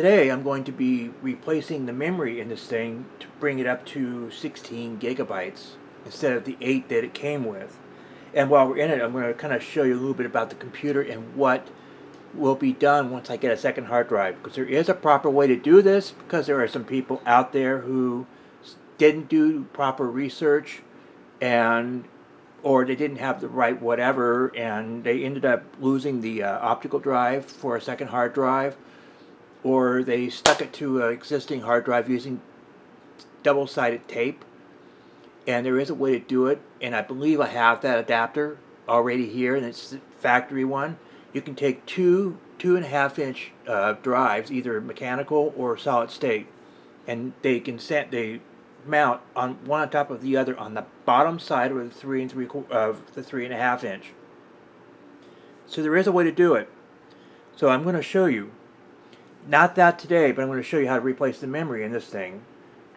Today I'm going to be replacing the memory in this thing to bring it up to 16 gigabytes instead of the 8 that it came with. And while we're in it, I'm going to kind of show you a little bit about the computer and what will be done once I get a second hard drive. Because there is a proper way to do this, because there are some people out there who didn't do proper research and or they didn't have the right whatever, and they ended up losing the optical drive for a second hard drive, or they stuck it to an existing hard drive using double-sided tape. And there is a way to do it, and I believe I have that adapter already here, and it's the factory one. You can take two 2.5-inch drives, either mechanical or solid state, and they mount on one on top of the other on the bottom side of the 3.5 inch. So there is a way to do it. So I'm going to show you. Not that today, but I'm going to show you how to replace the memory in this thing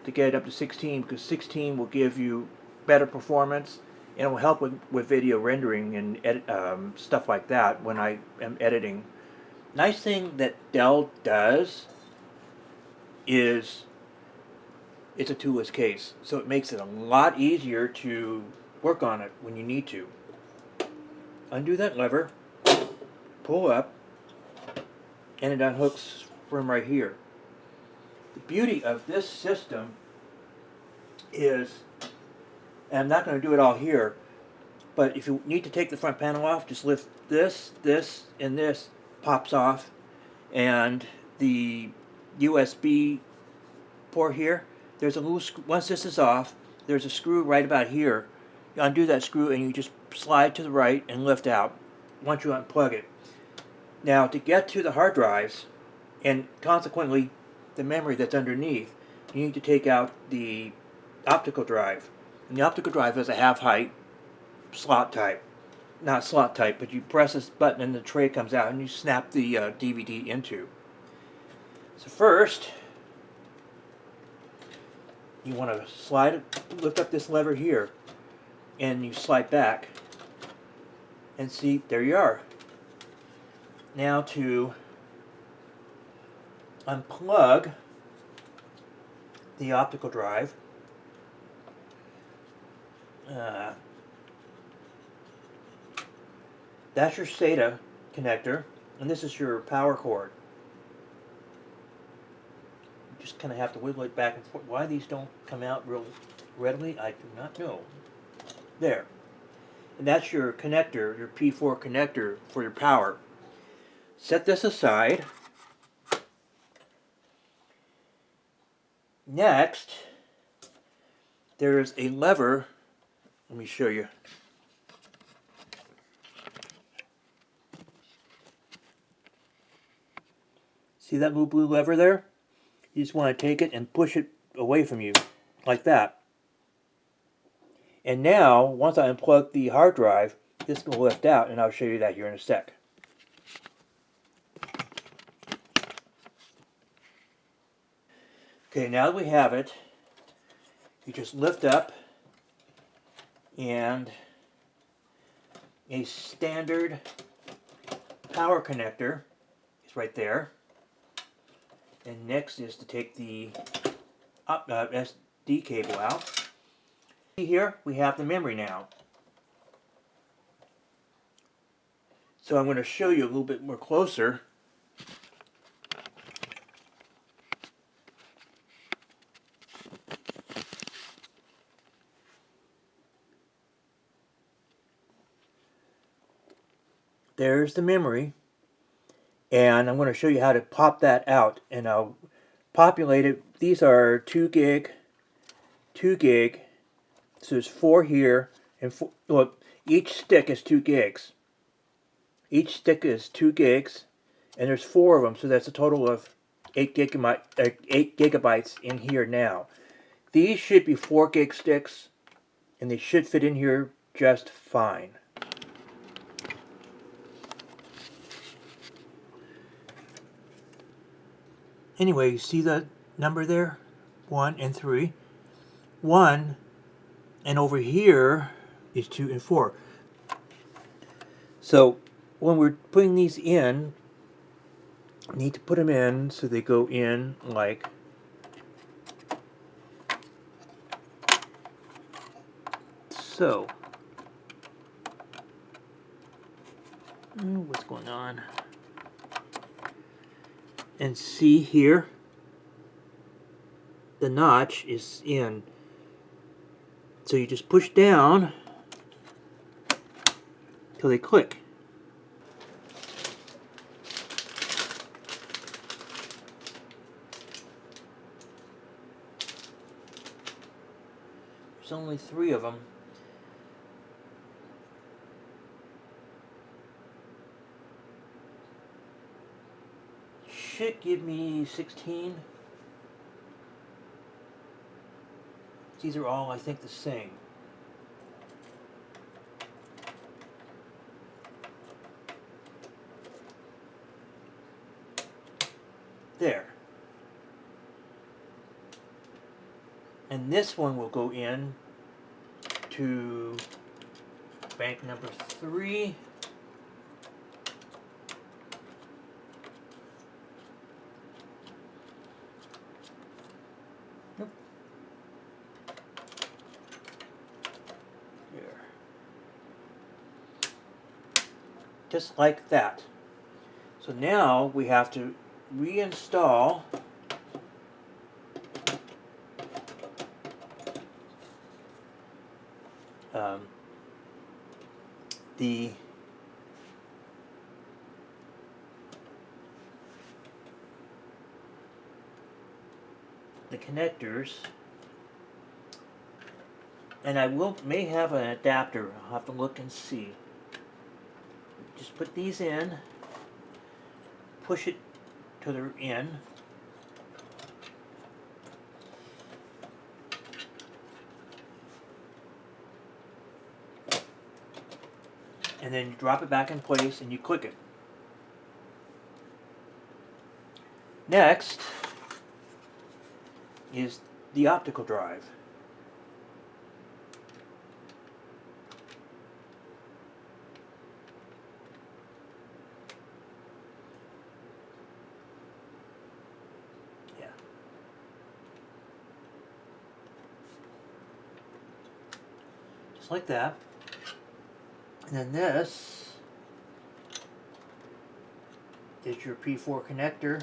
to get it up to 16, because 16 will give you better performance and it will help with video rendering and stuff like that when I am editing. Nice thing that Dell does is it's a toolless case, so it makes it a lot easier to work on it when you need to. Undo that lever, pull up, and it unhooks from right here. The beauty of this system is, and I'm not going to do it all here, but if you need to take the front panel off, just lift this, and this pops off, and the USB port here, there's a little once this is off, there's a screw right about here. You undo that screw and you just slide to the right and lift out once you unplug it. Now, to get to the hard drives, and consequently the memory that's underneath, you need to take out the optical drive. And the optical drive is a half-height slot type. Not slot type, but you press this button and the tray comes out and you snap the DVD into. So first, you want to lift up this lever here, and you slide back, and see, there you are. Now to unplug the optical drive, that's your SATA connector, and this is your power cord. You just kind of have to wiggle it back and forth. Why these don't come out real readily, I do not know. There. And that's your connector, your P4 connector for your power. Set this aside. Next, there's a lever. Let me show you. See that little blue lever there? You just want to take it and push it away from you, like that. And now, once I unplug the hard drive, this will lift out, and I'll show you that here in a sec. Okay, now that we have it, you just lift up, and a standard power connector is right there. And next is to take the SD cable out. Here we have the memory now. So I'm going to show you a little bit more closer. There's the memory, and I'm going to show you how to pop that out, and I'll populate it. These are 2 gig, 2 gig, so there's 4 here, and well, each stick is 2 gigs. Each stick is 2 gigs, and there's 4 of them, so that's a total of 8 gigabytes in here now. These should be 4 gig sticks, and they should fit in here just fine. Anyway, you see the number there? 1 and 3. 1, and over here is 2 and 4. So when we're putting these in, need to put them in so they go in like so. What's going on? And see here, the notch is in. So you just push down till they click. There's only 3 of them. Should give me 16. These are all, I think, the same. There. And this one will go in to bank number 3. Nope. There. Just like that. So now we have to reinstall the connectors, and I may have an adapter. I'll have to look and see. Just put these in, push it to the end, and then you drop it back in place and you click it. Next is the optical drive. Yeah. Just like that. And then this is your P4 connector.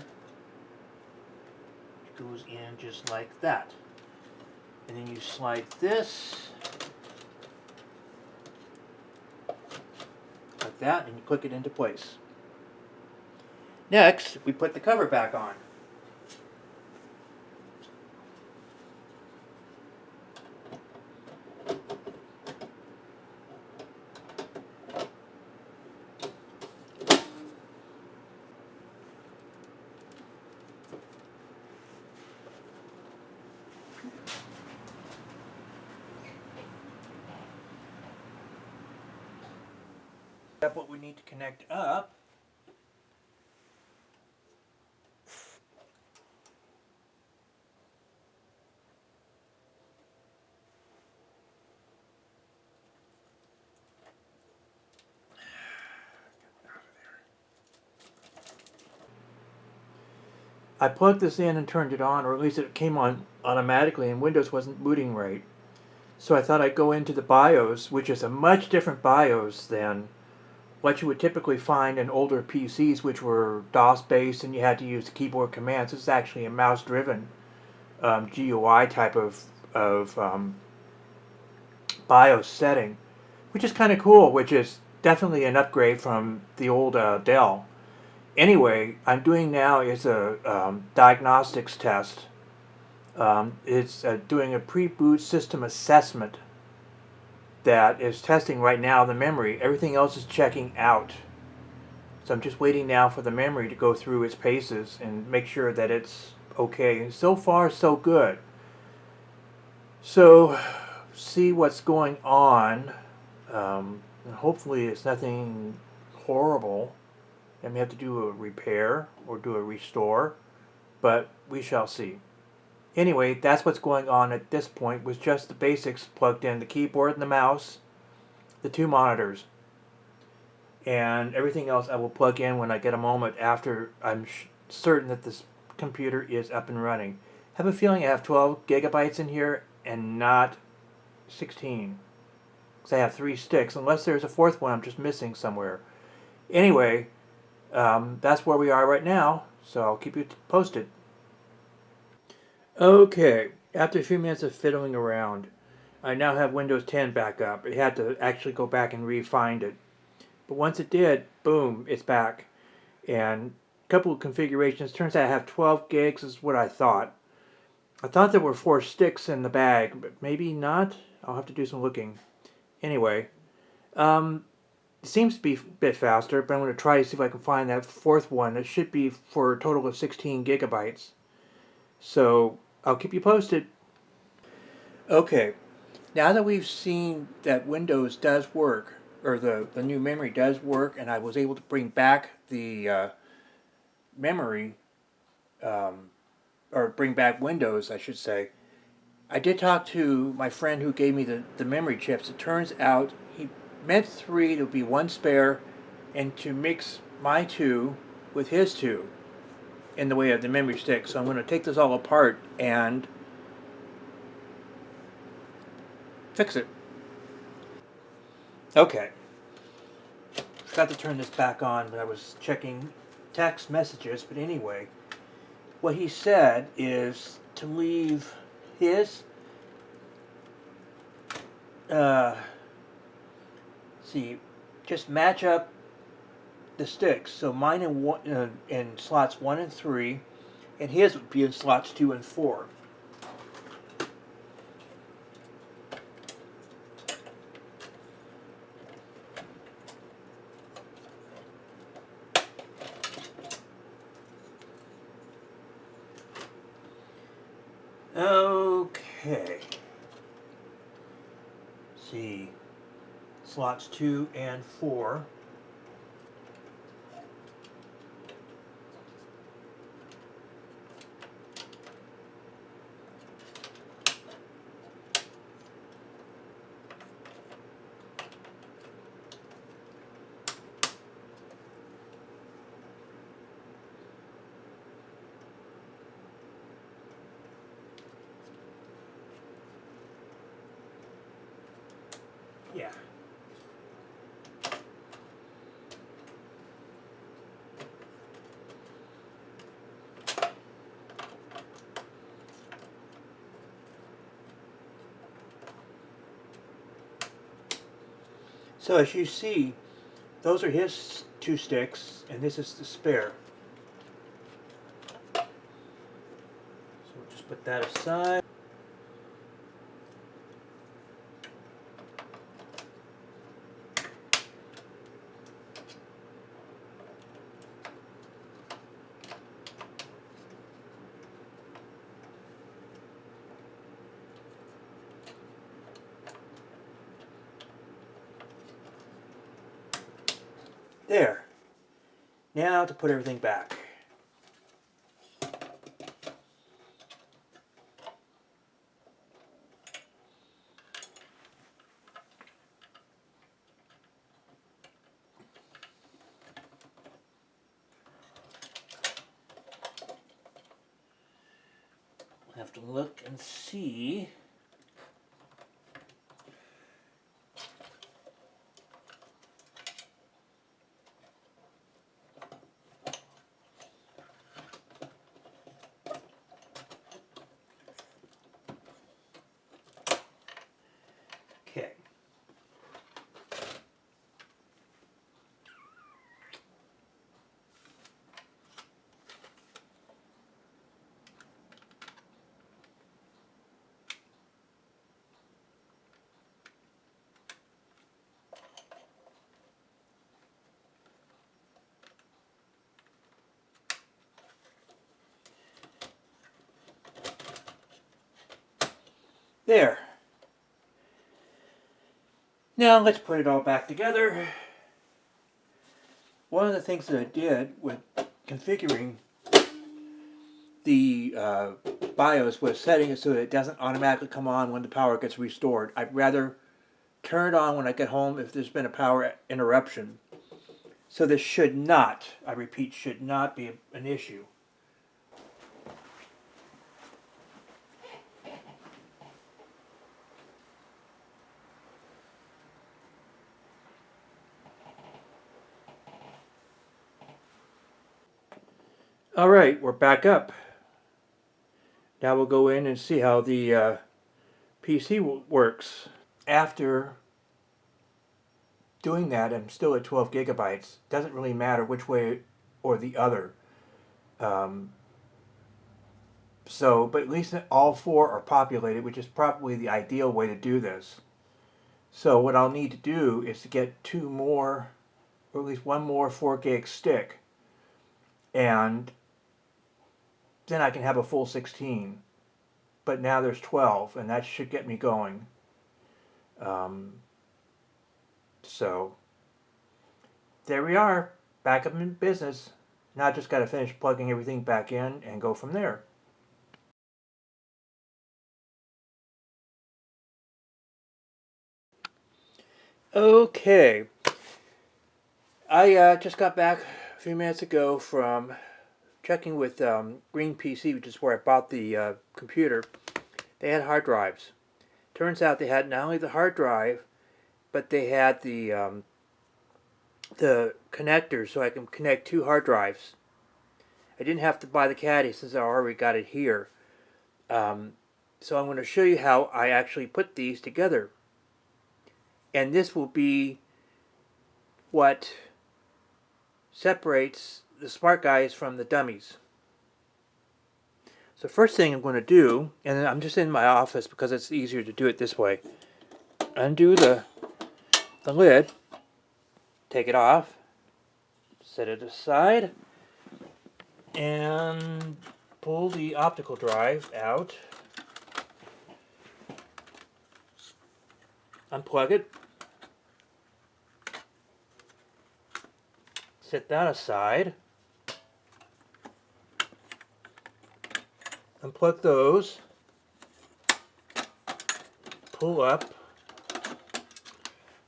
It goes in just like that. And then you slide this like that, and you click it into place. Next, we put the cover back on. That's what we need to connect up. I plugged this in and turned it on, or at least it came on automatically, and Windows wasn't booting right. So I thought I'd go into the BIOS, which is a much different BIOS than what you would typically find in older PCs, which were DOS-based and you had to use keyboard commands. This is actually a mouse-driven GUI type of BIOS setting, which is kind of cool, which is definitely an upgrade from the old Dell. Anyway, I'm doing now is a diagnostics test. It's doing a pre-boot system assessment that is testing right now the memory. Everything else is checking out. So I'm just waiting now for the memory to go through its paces and make sure that it's okay. So far, so good. So, see what's going on. Hopefully it's nothing horrible. I may have to do a repair or do a restore, but we shall see. Anyway, that's what's going on at this point, with just the basics plugged in, the keyboard and the mouse, the 2 monitors, and everything else I will plug in when I get a moment after I'm certain that this computer is up and running. I have a feeling I have 12 gigabytes in here and not 16. Because I have 3 sticks, unless there's a fourth one I'm just missing somewhere. Anyway, that's where we are right now, so I'll keep you posted. Okay, after a few minutes of fiddling around, I now have Windows 10 back up. It had to actually go back and re-find it. But once it did, boom, it's back. And a couple of configurations. Turns out I have 12 gigs is what I thought. I thought there were 4 sticks in the bag, but maybe not. I'll have to do some looking. Anyway, it seems to be a bit faster, but I'm going to try to see if I can find that fourth one. It should be for a total of 16 gigabytes. So I'll keep you posted. Okay, now that we've seen that Windows does work, or the new memory does work, and I was able to bring back the memory, or bring back Windows, I should say, I did talk to my friend who gave me the memory chips. It turns out he meant 3 to be 1 spare, and to mix my 2 with his 2 in the way of the memory stick. So I'm going to take this all apart and fix it. Okay. Forgot to turn this back on when I was checking text messages, but anyway, what he said is to leave his just match up the sticks. So mine in slots 1 and 3, and his would be in slots 2 and 4. Okay. Let's see. Slots 2 and 4. Yeah. So as you see, those are his 2 sticks, and this is the spare. So we'll just put that aside. There. Now to put everything back. I have to look and see. Okay. There. Now let's put it all back together. One of the things that I did with configuring the BIOS was setting it so that it doesn't automatically come on when the power gets restored. I'd rather turn it on when I get home if there's been a power interruption. So this should not, I repeat, should not be an issue. All right, we're back up. Now we'll go in and see how the PC works. After doing that, I'm still at 12 gigabytes. Doesn't really matter which way or the other. Um, but at least all four are populated, which is probably the ideal way to do this. So what I'll need to do is to get two more, or at least one more 4 gig stick, and then I can have a full 16. But now there's 12, and that should get me going. So there we are, back up in business. Now I just got to finish plugging everything back in and go from there. Okay, I just got back a few minutes ago from checking with Green PC, which is where I bought the computer. They had hard drives. Turns out they had not only the hard drive, but they had the connector so I can connect 2 hard drives. I didn't have to buy the caddy since I already got it here. So I'm going to show you how I actually put these together. And this will be what separates the smart guys from the dummies. So first thing I'm going to do, and I'm just in my office because it's easier to do it this way. Undo the lid, take it off, set it aside, and pull the optical drive out. Unplug it. Set that aside. Unplug those. Pull up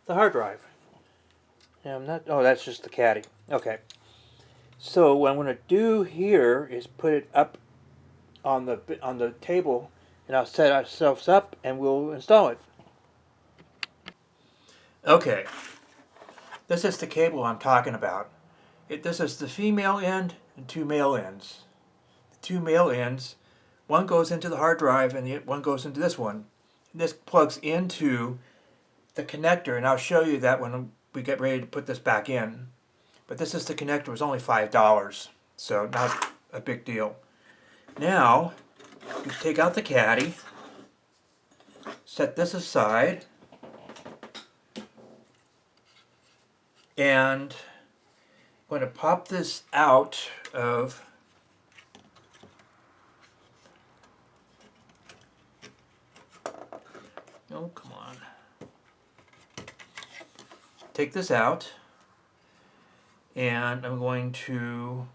the hard drive. Yeah, oh, that's just the caddy. Okay. So what I'm going to do here is put it up on the table, and I'll set ourselves up and we'll install it. Okay. This is the cable I'm talking about. This is the female end and 2 male ends. The 2 male ends, one goes into the hard drive and the one goes into this one. This plugs into the connector, and I'll show you that when we get ready to put this back in. But this is the connector. It was only $5, so not a big deal. Now, you take out the caddy, set this aside, and I'm going to pop this out of oh, come on. Take this out, and I'm going to,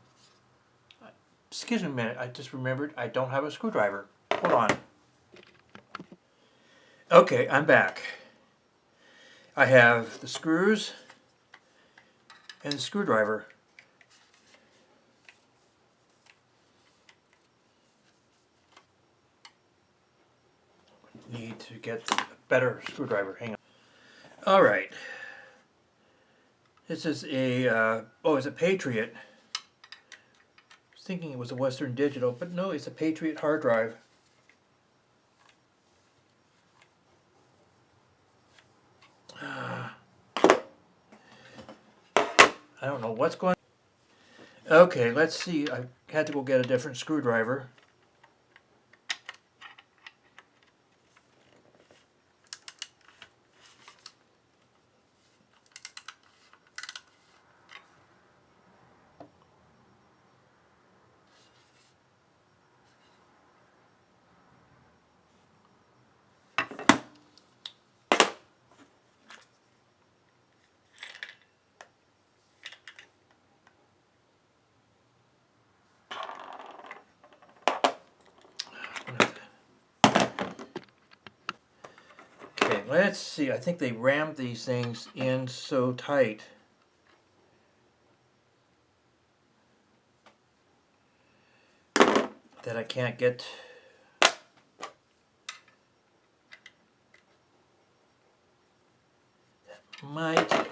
excuse me a minute, I just remembered I don't have a screwdriver. Hold on. Okay, I'm back. I have the screws and the screwdriver. Need to get a better screwdriver. Hang on. All right. This is a it's a Patriot. I was thinking it was a Western Digital, but no, it's a Patriot hard drive. I don't know what's going on. Okay, let's see. I had to go get a different screwdriver. Okay, let's see. I think they rammed these things in so tight. That I can't get. That might.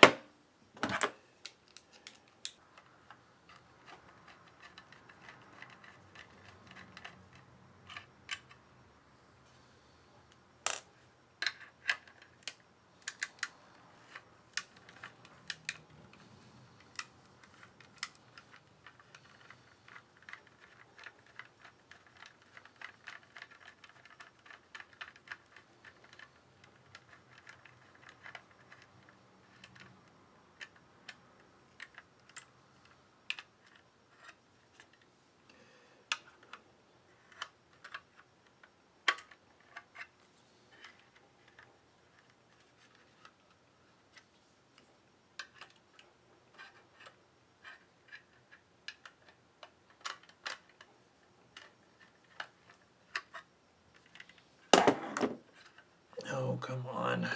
come on.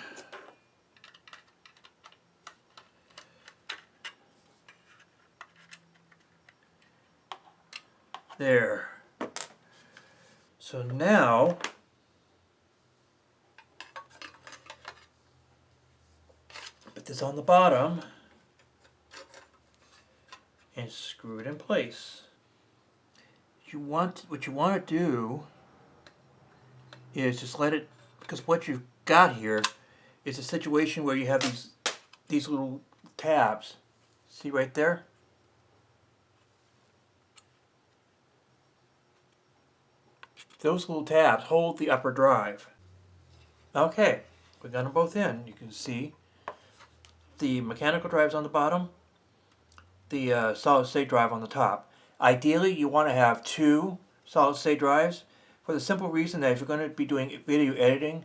There. So now put this on the bottom and screw it in place. What you want to do is just let it, because what you've got here is a situation where you have these little tabs. See right there? Those little tabs hold the upper drive. Okay, we got them both in. You can see the mechanical drive's on the bottom, the solid state drive on the top. Ideally, you want to have two solid state drives for the simple reason that if you're going to be doing video editing,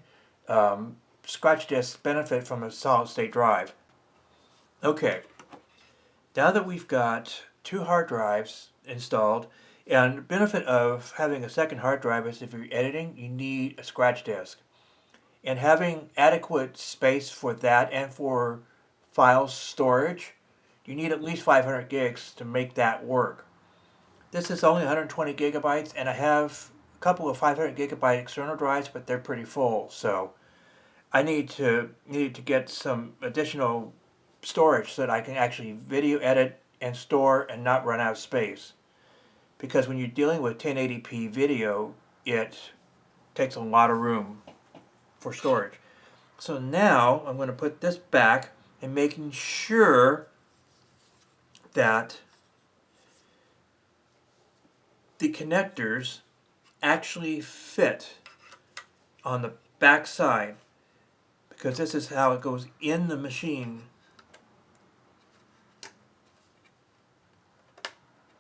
scratch discs benefit from a solid state drive. Okay, now that we've got two hard drives installed, and the benefit of having a second hard drive is if you're editing, you need a scratch disk. And having adequate space for that and for file storage, you need at least 500 gigs to make that work. This is only 120 gigabytes, and I have a couple of 500 gigabyte external drives, but they're pretty full. So I need to get some additional storage so that I can actually video edit and store and not run out of space. Because when you're dealing with 1080p video, it takes a lot of room for storage. So now I'm going to put this back and making sure that the connectors actually fit on the back side, because this is how it goes in the machine.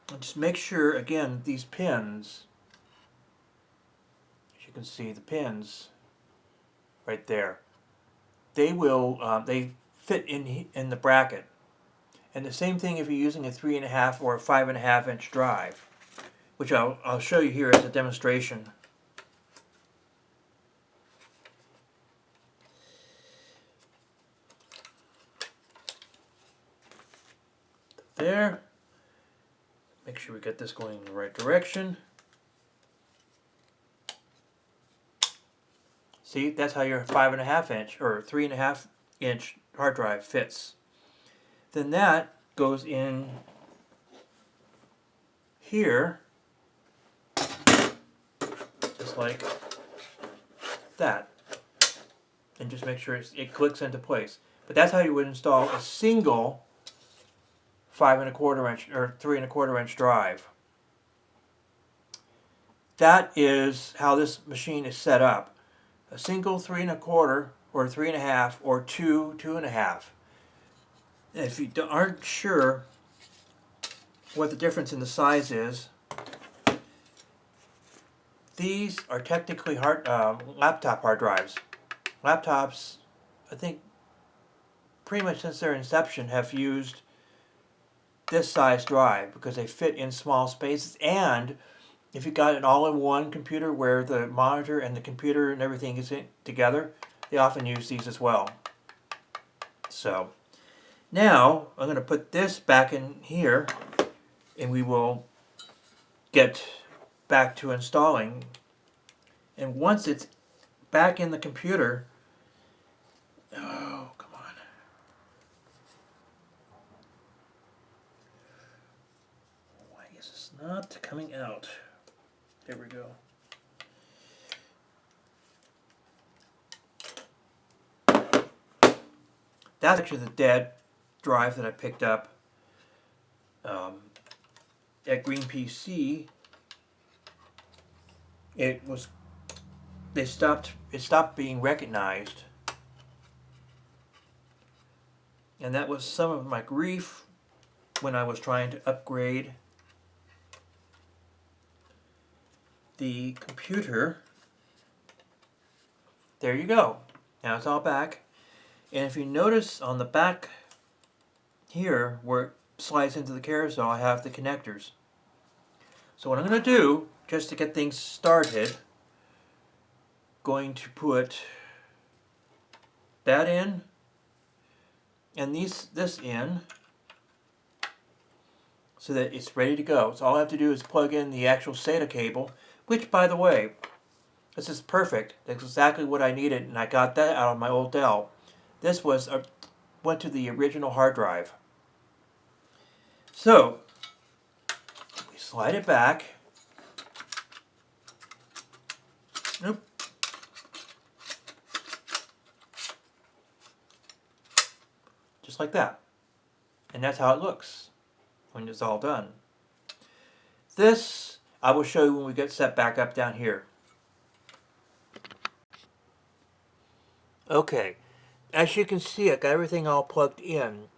And just make sure, again, these pins, as you can see, the pins right there, they fit in the bracket. And the same thing if you're using a 3.5 or a 5.5 inch drive, which I'll show you here as a demonstration. There. Make sure we get this going in the right direction. See, that's how your 5.5 inch or 3.5 inch hard drive fits. Then that goes in here, just like that. And just make sure it clicks into place. But that's how you would install a single 5.25 inch or 3.25 inch drive. That is how this machine is set up. A single 3.25 or 3.5 or 2.5. If you aren't sure what the difference in the size is, these are technically laptop hard drives. Laptops, I think, pretty much since their inception have used this size drive because they fit in small spaces, and if you got an all-in-one computer where the monitor and the computer and everything is together, they often use these as well. So now I'm going to put this back in here and we will get back to installing. And once it's back in the computer, oh, come on. Why is this not coming out? There we go. That's actually the dead drive that I picked up at Green PC. It stopped being recognized, and that was some of my grief when I was trying to upgrade the computer. There you go. Now it's all back. And if you notice on the back here where it slides into the carousel, I have the connectors. So what I'm going to do, just to get things started, going to put that in and this in so that it's ready to go. So all I have to do is plug in the actual SATA cable, which, by the way, this is perfect. That's exactly what I needed, and I got that out of my old Dell. This went to the original hard drive. So we slide it back. Nope. Just like that. And that's how it looks when it's all done. This I will show you when we get set back up down here. Okay, as you can see, I got everything all plugged in,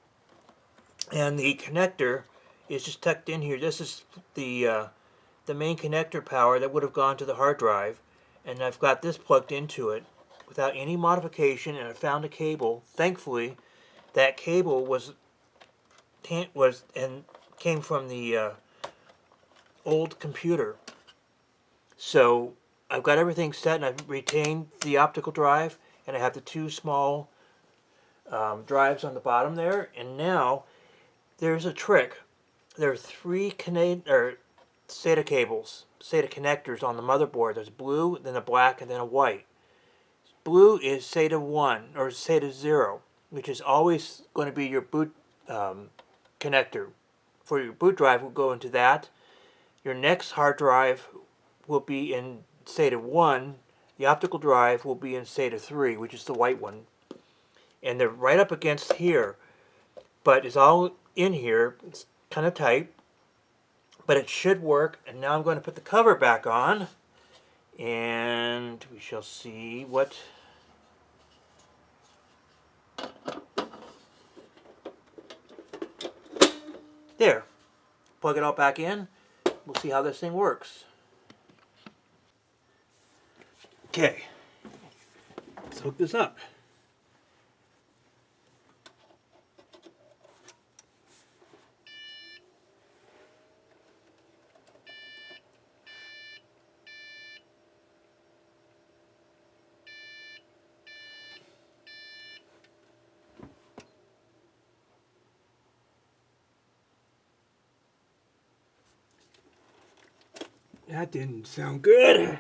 and the connector is just tucked in here. This is the main connector power that would have gone to the hard drive, and I've got this plugged into it without any modification, and I found a cable. Thankfully, that cable came from the old computer. So I've got everything set, and I've retained the optical drive, and I have the two small drives on the bottom there. And now there's a trick. There are three SATA cables, SATA connectors on the motherboard. There's blue, then a black, and then a white. Blue is SATA 1 or SATA 0, which is always going to be your boot connector. For your boot drive, will go into that. Your next hard drive will be in SATA 1. The optical drive will be in SATA 3, which is the white one. And they're right up against here. But it's all in here. It's kind of tight. But it should work. And now I'm going to put the cover back on. And we shall see what... There. Plug it all back in. We'll see how this thing works. Okay, let's hook this up. That didn't sound good.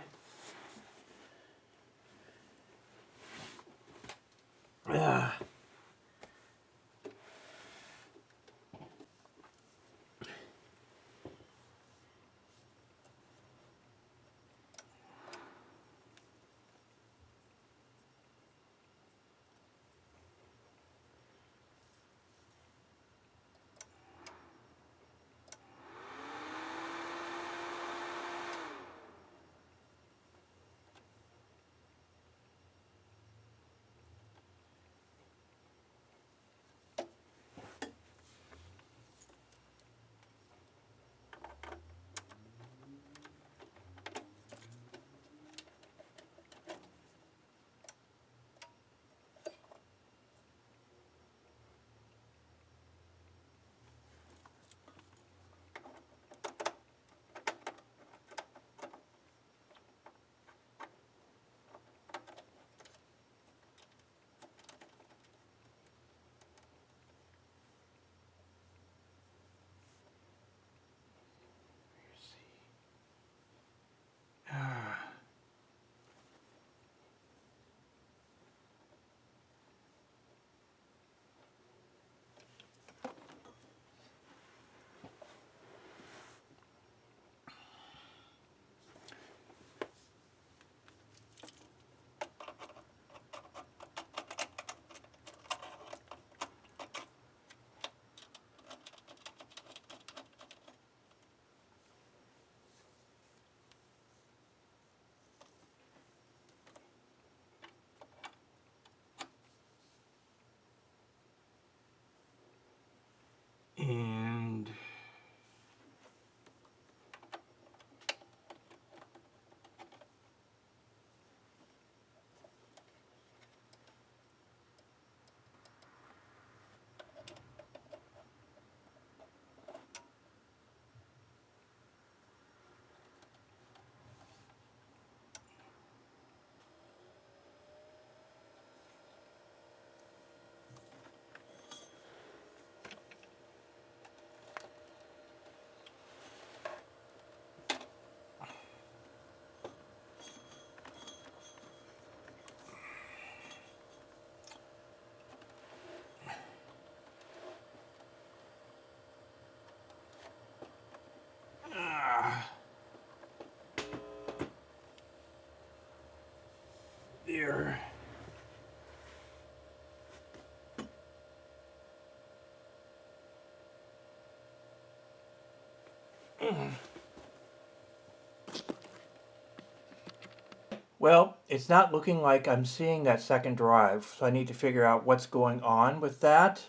Well, it's not looking like I'm seeing that second drive, so I need to figure out what's going on with that.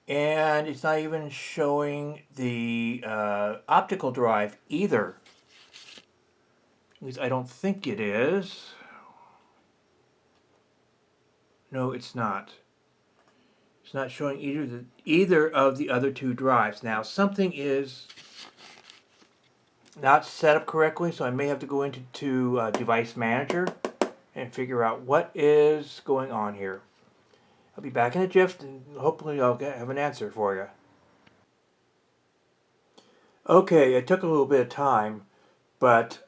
And it's not even showing the optical drive either. At least I don't think it is. No, it's not. It's not showing either of the other two drives. Now, something is not set up correctly, so I may have to go into Device Manager and figure out what is going on here. I'll be back in a jiff, and hopefully I'll have an answer for you. Okay, it took a little bit of time, but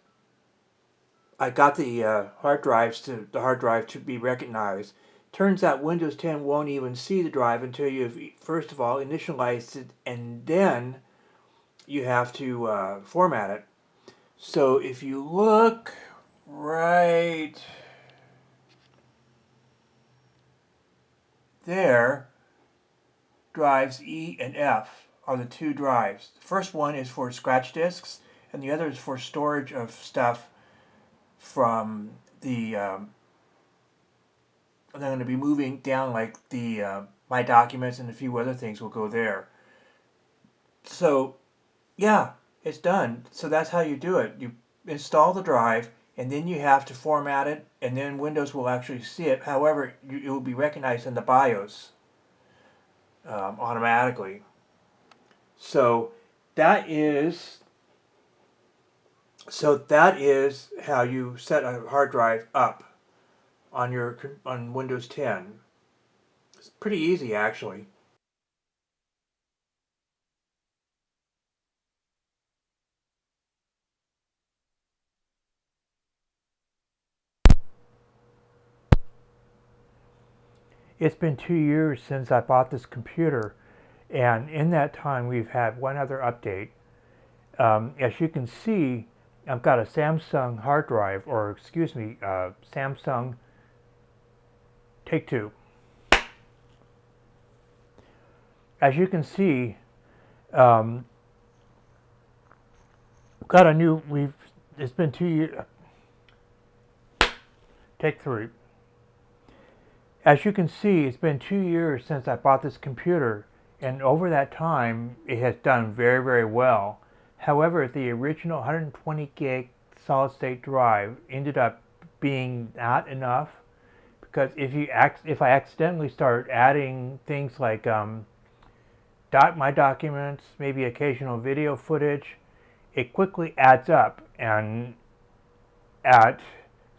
I got the hard drive to be recognized. Turns out Windows 10 won't even see the drive until you've first of all initialized it, and then you have to format it. So if you look right there, drives E and F are the two drives. The first one is for scratch disks, and the other is for storage of stuff from the I'm going to be moving down, like the my documents and a few other things will go there. So yeah, it's done. So that's how you do it. You install the drive, and then you have to format it, and then Windows will actually see it. However, it will be recognized in the BIOS automatically. So that is how you set a hard drive up on Windows 10. It's pretty easy, actually. It's been 2 years since I bought this computer, and in that time we've had one other update. As you can see, I've got a Samsung hard drive, or excuse me, Samsung Take-Two. As you can see, got a new. It's been 2 years. Take 3. As you can see, it's been 2 years since I bought this computer, and over that time, it has done very, very well. However, the original 120 gig solid state drive ended up being not enough, because if I accidentally start adding things like my documents, maybe occasional video footage, it quickly adds up, and at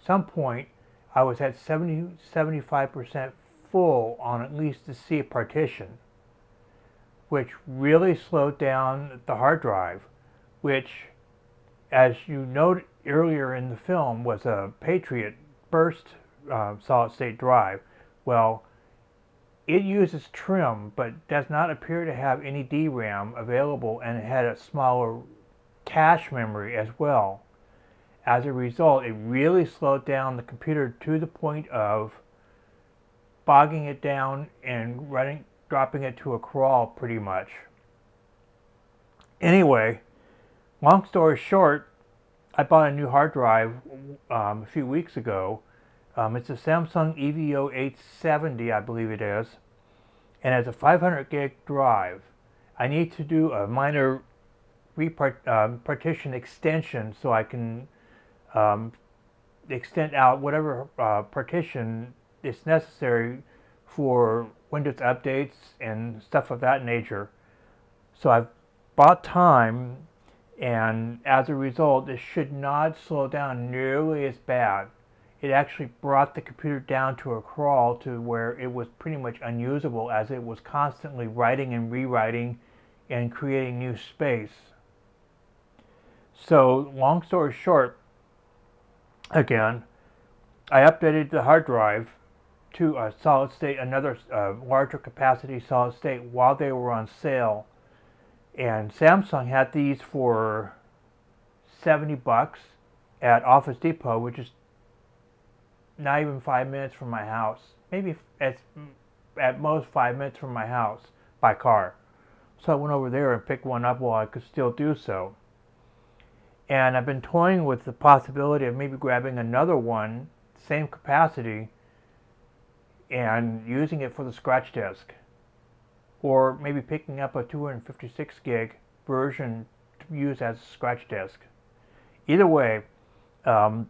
some point I was at 75% full on at least the C partition, which really slowed down the hard drive, which, as you noted earlier in the film, was a Patriot burst solid state drive. Well, it uses trim, but does not appear to have any DRAM available, and it had a smaller cache memory as well. As a result, it really slowed down the computer to the point of bogging it down and dropping it to a crawl pretty much. Anyway, long story short, I bought a new hard drive a few weeks ago. It's a Samsung EVO 870, I believe it is, and it's a 500 gig drive. I need to do a minor partition extension so I can extend out whatever partition is necessary for Windows updates and stuff of that nature. So I've bought time, and as a result, it should not slow down nearly as bad. It actually brought the computer down to a crawl to where it was pretty much unusable, as it was constantly writing and rewriting and creating new space. So long story short, again, I updated the hard drive to a solid state, another larger capacity solid state, while they were on sale. And Samsung had these for $70 at Office Depot, which is not even 5 minutes from my house. Maybe at most 5 minutes from my house by car. So I went over there and picked one up while I could still do so. And I've been toying with the possibility of maybe grabbing another one, same capacity, and using it for the scratch disk. Or maybe picking up a 256 gig version to use as a scratch disk. Either way, I've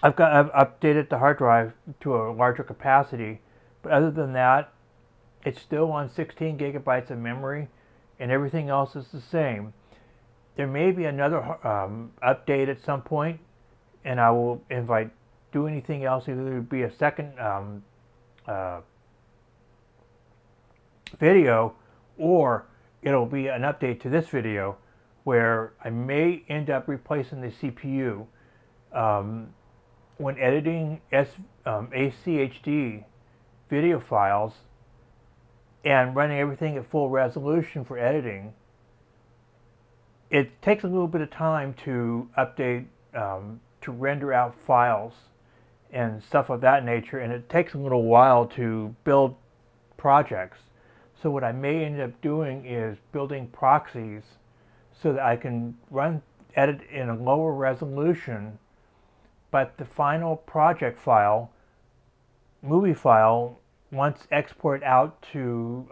updated the hard drive to a larger capacity, but other than that, it's still on 16 gigabytes of memory, and everything else is the same. There may be another update at some point, and I will, if I do anything else, either be a second video, or it'll be an update to this video where I may end up replacing the CPU. When editing ACHD video files and running everything at full resolution for editing, it takes a little bit of time to update, to render out files and stuff of that nature, and it takes a little while to build projects. So what I may end up doing is building proxies so that I can edit in a lower resolution, but the final project file, movie file, once export out to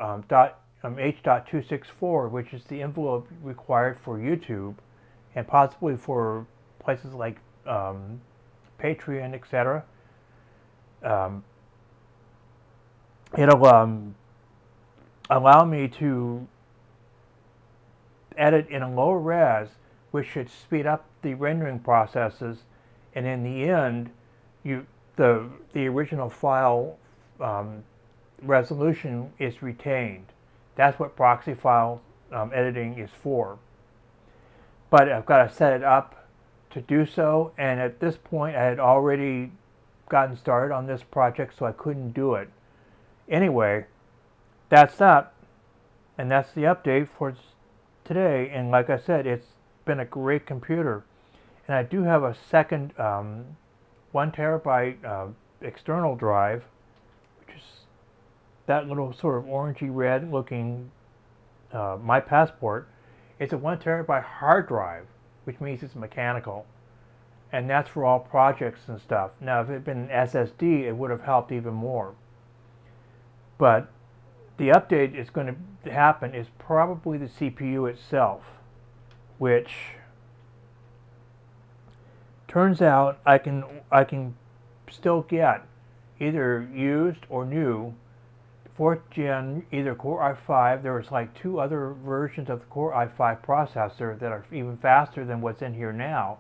H.264, which is the envelope required for YouTube and possibly for places like Patreon, etc. It'll allow me to edit in a lower res, which should speed up the rendering processes, and in the end, the original file resolution is retained. That's what proxy file editing is for. But I've got to set it up to do so, and at this point I had already gotten started on this project, so I couldn't do it. Anyway, that's that, and that's the update for today. And like I said, it's been a great computer, and I do have a second 1 terabyte external drive, which is that little sort of orangey red looking My Passport. It's a 1 terabyte hard drive, which means it's mechanical, and that's for all projects and stuff. Now if it had been an SSD, it would have helped even more, but the update is going to happen is probably the CPU itself, which turns out I can still get either used or new 4th gen, either Core i5. There's like 2 other versions of the Core i5 processor that are even faster than what's in here now,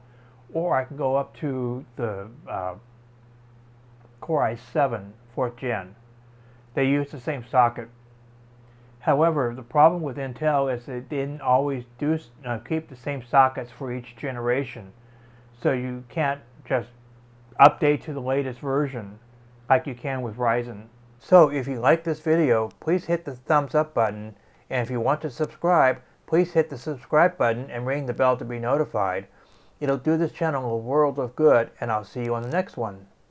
or I can go up to the Core i7 4th gen. They use the same socket. However, the problem with Intel is they didn't always keep the same sockets for each generation. So you can't just update to the latest version like you can with Ryzen. So if you like this video, please hit the thumbs up button, and if you want to subscribe, please hit the subscribe button and ring the bell to be notified. It'll do this channel a world of good, and I'll see you on the next one.